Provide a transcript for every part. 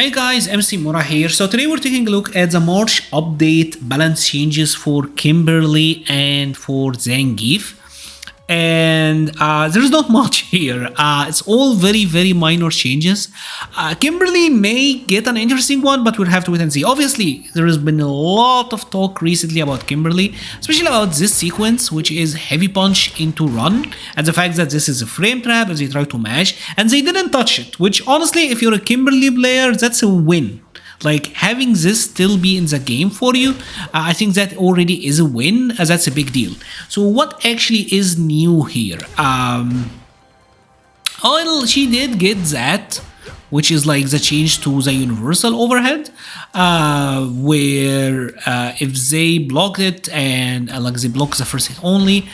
Hey guys, MC Mura here. So today we're taking a look at the March update balance changes for Kimberly and for Zangief. And there's not much here. It's all very minor changes. Kimberly may get an interesting one, but we'll have to wait and see. Obviously, there has been a lot of talk recently about Kimberly, especially about this sequence, which is heavy punch into run, and the fact that this is a frame trap as they try to mash, and they didn't touch it, which honestly, if you're a Kimberly player, that's a win. Like, having this still be in the game for you, I think that already is a win, as that's a big deal. So what actually is new here? Well, she did get that, which is like the change to the universal overhead, where if they block it and like they block the first hit only,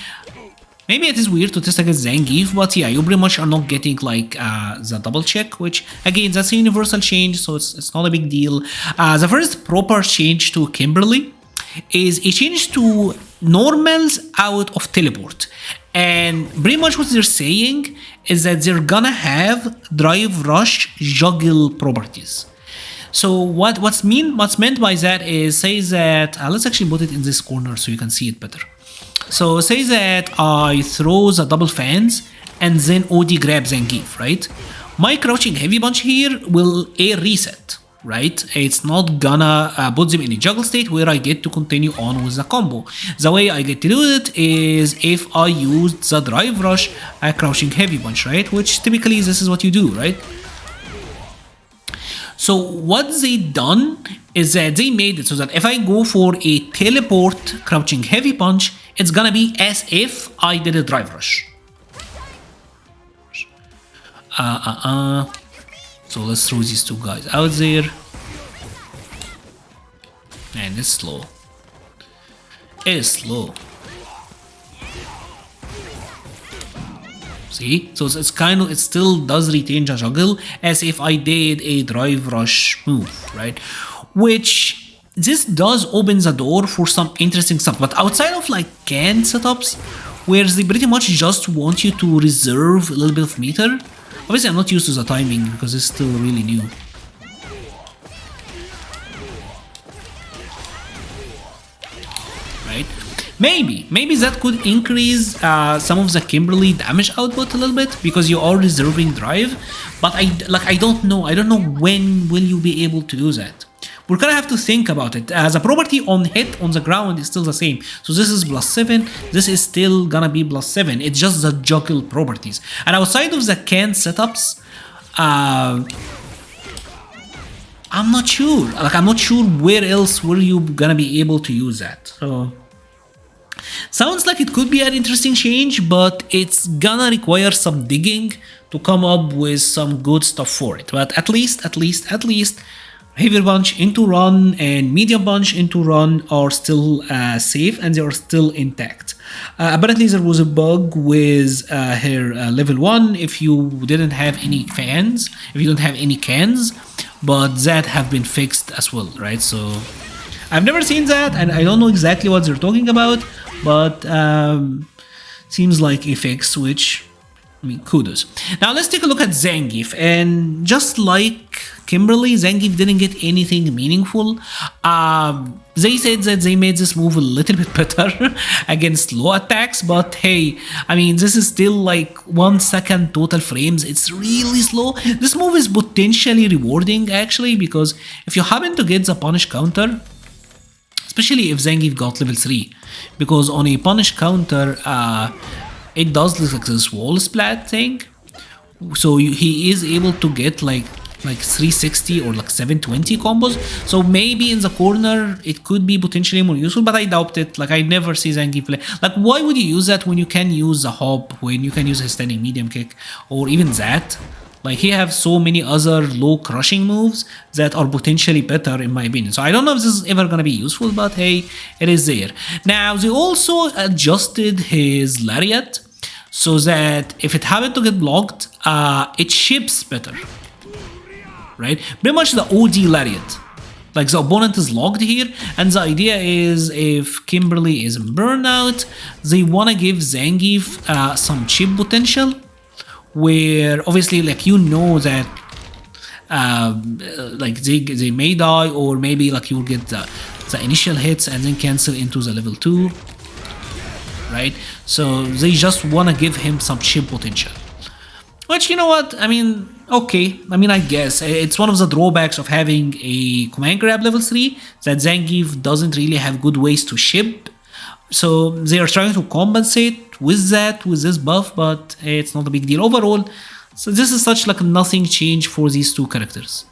maybe it is weird to test against Zangief, but yeah, you pretty much are not getting like the double check, which again, that's a universal change, so it's not a big deal. The first proper change to Kimberly is a change to normals out of teleport. And pretty much what they're saying is that they're gonna have drive rush juggle properties. So what's meant by that is, say that let's actually put it in this corner so you can see it better. So say that I throw the double fans and then OD grab Zangief, right? My crouching heavy punch here will a reset, right? It's not gonna put them in a juggle state where I get to continue on with the combo. The way I get to do it is if I use the drive rush crouching heavy punch, right? Which typically this is what you do, right? So what they done is that they made it so that if I go for a teleport crouching heavy punch, it's gonna be as if I did a drive rush. So let's throw these two guys out there. Man, it's slow. It's slow. See? So it's kind of, it still does retain the juggle as if I did a drive rush move, right? Which this does open the door for some interesting stuff, but outside of like canned setups, where they pretty much just want you to reserve a little bit of meter. Obviously, I'm not used to the timing because it's still really new. Right? Maybe that could increase some of the Kimberly damage output a little bit because you are reserving drive, but I don't know when will you be able to do that. We're gonna have to think about it. As a property on hit on the ground is still the same. So this is +7, this is still gonna be +7. It's just the juggle properties. And outside of the canned setups, I'm not sure. Like, I'm not sure where else were you gonna be able to use that. So sounds like it could be an interesting change, but it's gonna require some digging to come up with some good stuff for it. But at least heavy punch into run and medium punch into run are still safe and they are still intact. Apparently there was a bug with her level 1 if you didn't have any fans, if you don't have any cans, but that have been fixed as well, right? So I've never seen that and I don't know exactly what they're talking about, but seems like a fix, which, I mean, kudos. Now let's take a look at Zangief, and just like Kimberly, Zangief didn't get anything meaningful. They said that they made this move a little bit better against low attacks, but hey, I mean, this is still like 1 second total frames. It's really slow. This move is potentially rewarding actually, because if you happen to get the punish counter, especially if Zangief got level 3, because on a punish counter, it does look like this wall splat thing, so he is able to get like 360 or like 720 combos. So maybe in the corner it could be potentially more useful, but I doubt it. Like, I never see Zangief play. Like, why would you use that when you can use the hop, when you can use his standing medium kick, or even that? Like, he have so many other low crushing moves that are potentially better in my opinion. So I don't know if this is ever gonna be useful, but hey, it is there. Now they also adjusted his lariat so that if it happened to get blocked, it ships better, right? Pretty much the OD lariat. Like, the opponent is locked here, and the idea is if Kimberly is in burnout, they wanna give Zangief some chip potential, where obviously, like, you know that like they may die, or maybe like you'll get the initial hits and then cancel into the level 2, right? So they just want to give him some chip potential, which, you know what, I mean, okay, I mean, I guess it's one of the drawbacks of having a command grab level 3, that Zangief doesn't really have good ways to ship. So they are trying to compensate with that, with this buff, but it's not a big deal overall. So this is such like nothing change for these two characters.